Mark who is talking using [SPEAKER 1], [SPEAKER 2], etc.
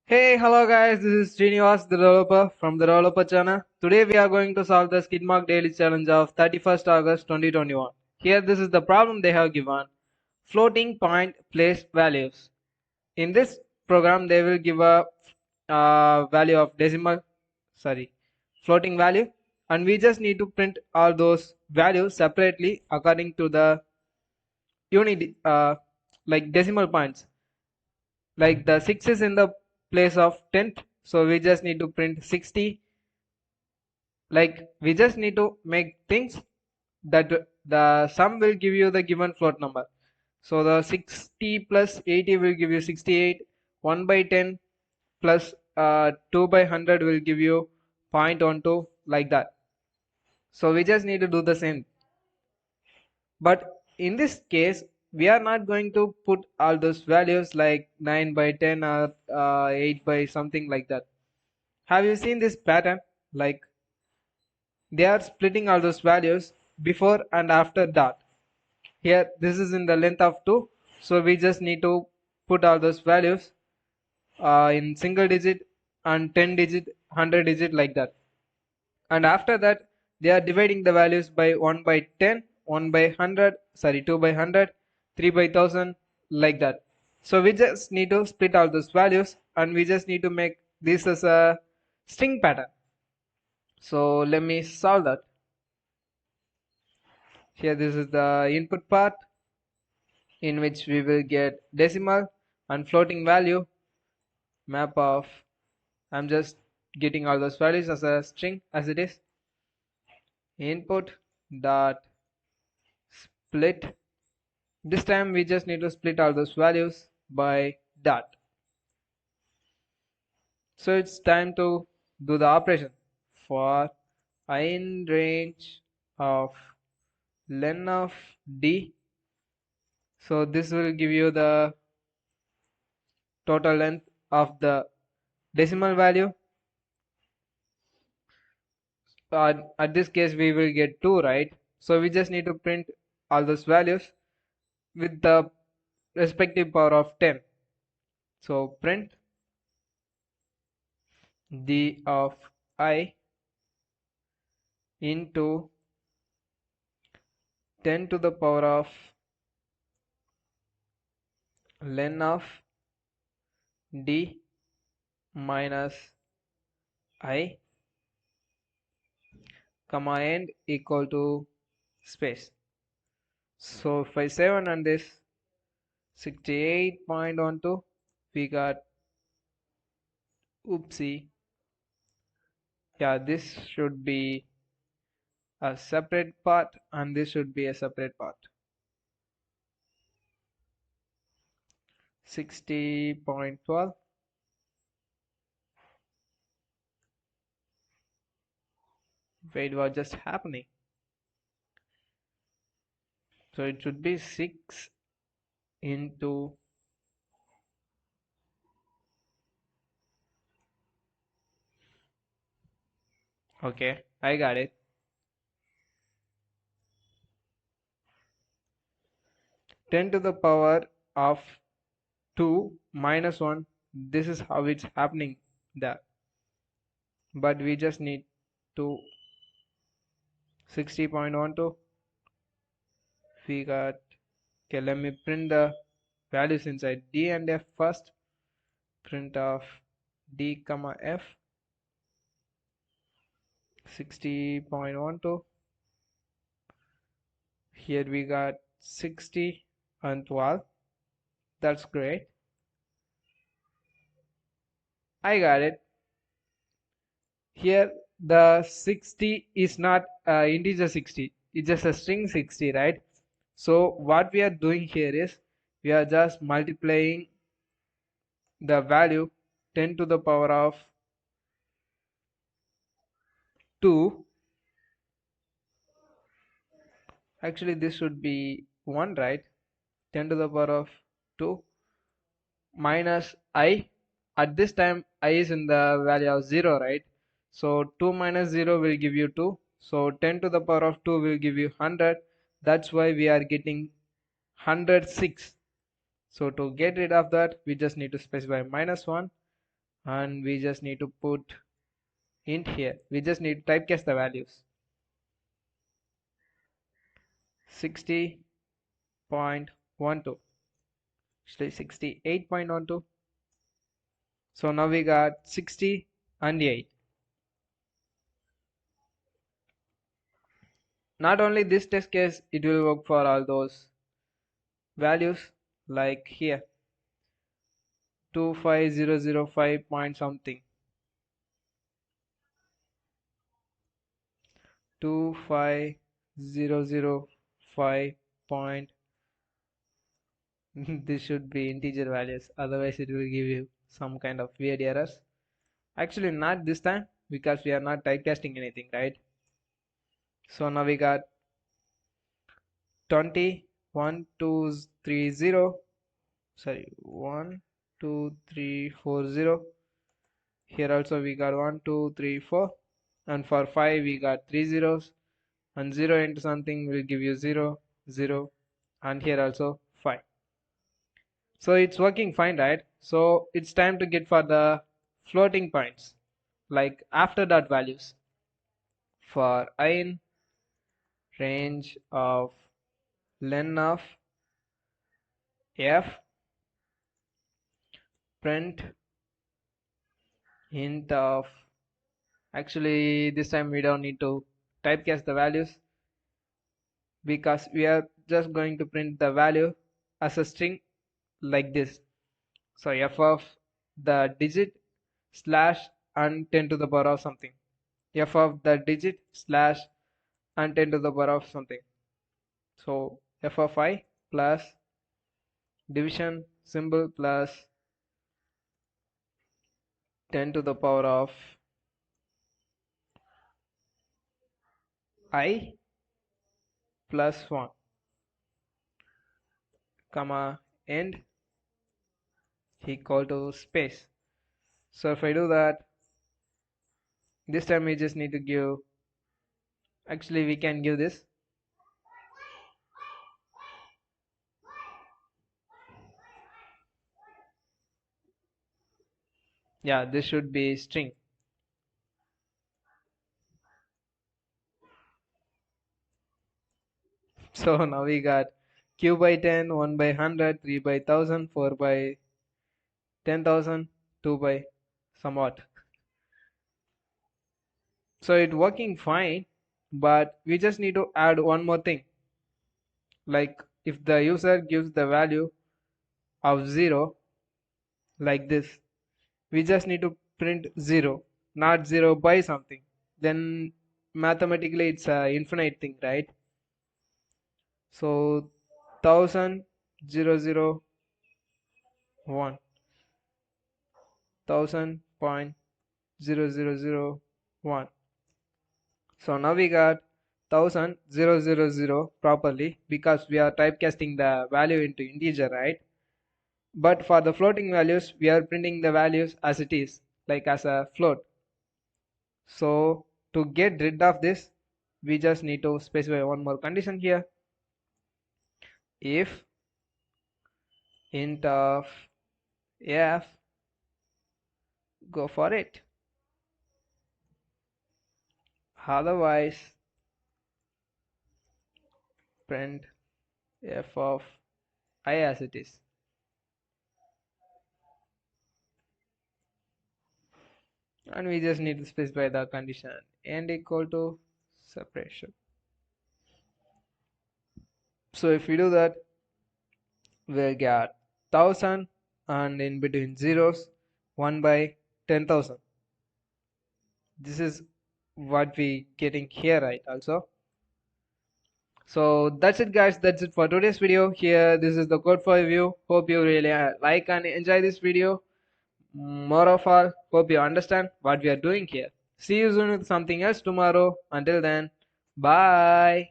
[SPEAKER 1] Hey, hello guys, this is SRINIVAStheDEVELOPER developer from the developer channel. Today we are going to solve the SKIDMARK daily challenge of 31st August 2021. Here this is the problem they have given. Floating point place values. In this program they will give a value of floating value, and we just need to print all those values separately according to the unit like decimal points. Like the 6 is in the place of 10th, so we just need to print 60. Like we just need to make things that the sum will give you the given float number. So the 60 plus 80 will give you 68. 1 by 10 plus 2 by 100 will give you 0.12, like that. So we just need to do the same. But in this case, we are not going to put all those values like 9 by 10 or 8 by something like that. Have you seen this pattern? Like they are splitting all those values before and after dot. Here this is in the length of 2, so we just need to put all those values in single digit and 10 digit, 100 digit, like that. And after that they are dividing the values by 1 by 10, 1 by 100, 2 by 100, 3 by 1000, like that. So we just need to split all those values, and we just need to make this as a string pattern. So let me solve that. Here this is the input part, in which we will get decimal and floating value map of, I'm just getting all those values as a string as it is, input dot split. This time we just need to split all those values by dot. So it's time to do the operation. For I in range of len of d, so this will give you the total length of the decimal value. At this case we will get 2, right? So we just need to print all those values with the respective power of 10. So print d of I into 10 to the power of len of d minus I, comma end equal to space. So if I save and run this, 68.12, we got, oopsie, yeah, this should be a separate part and this should be a separate part. 60.12. Wait, what just happening? So it should be 6 into, okay, I got it. 10 to the power of 2 minus 1. This is how it's happening there. But we just need to 60.12. We got, okay, let me print the values inside d and f first. Print of d comma f, 60.12. Here we got 60 and 12. That's great. I got it. Here the 60 is not integer 60, it's just a string 60, right? So what we are doing here is we are just multiplying the value 10 to the power of 2. Actually this should be 1, right? 10 to the power of 2 minus I. At this time I is in the value of 0, right? So 2 minus 0 will give you 2. So 10 to the power of 2 will give you 100. That's why we are getting 106. So to get rid of that we just need to specify minus 1 and we just need to put int here. We just need to typecast the values. 60.12, actually 68.12. So now we got 60 and 8. Not only this test case, it will work for all those values like here 25005 point something, 25005 point this should be integer values, otherwise it will give you some kind of weird errors. Actually not this time, because we are not typecasting anything, right? So now we got 20 1230, sorry, 12340. Here also we got 1234, and for 5 we got 3 zeros, and 0 into something will give you 0 0, and here also 5. So it's working fine, right? So it's time to get for the floating points, like after that values. For I in range of len of f, print int of, actually this time we don't need to typecast the values, because we are just going to print the value as a string like this. So f of the digit slash and 10 to the power of something, f of the digit slash and 10 to the power of something. So f of I plus division symbol plus 10 to the power of I plus 1, comma end equal to space. So if I do that, this time we just need to give, actually we can give this, yeah, this should be string. So now we got q by 10, 1 by 100, 3 by 1000, 4 by 10,000, 2 by somewhat. So it's working fine, but we just need to add one more thing. Like if the user gives the value of 0 like this, we just need to print 0, not 0 by something. Then mathematically it's a infinite thing, right? So 1000 001, 1000.0001. So now we got 1000 properly, because we are typecasting the value into integer, right? But for the floating values, we are printing the values as it is, like as a float. So to get rid of this, we just need to specify one more condition here. If int of f, go for it. Otherwise, print f of I as it is. And we just need to specify the condition and equal to separation. So if we do that, we'll get 1000 and in between zeros 1 by 10,000. This is what we getting here, right? Also, so that's it guys, that's it for today's video. Here this is the code for review. Hope you really like and enjoy this video. More of all, hope you understand what we are doing here. See you soon with something else tomorrow. Until then, bye.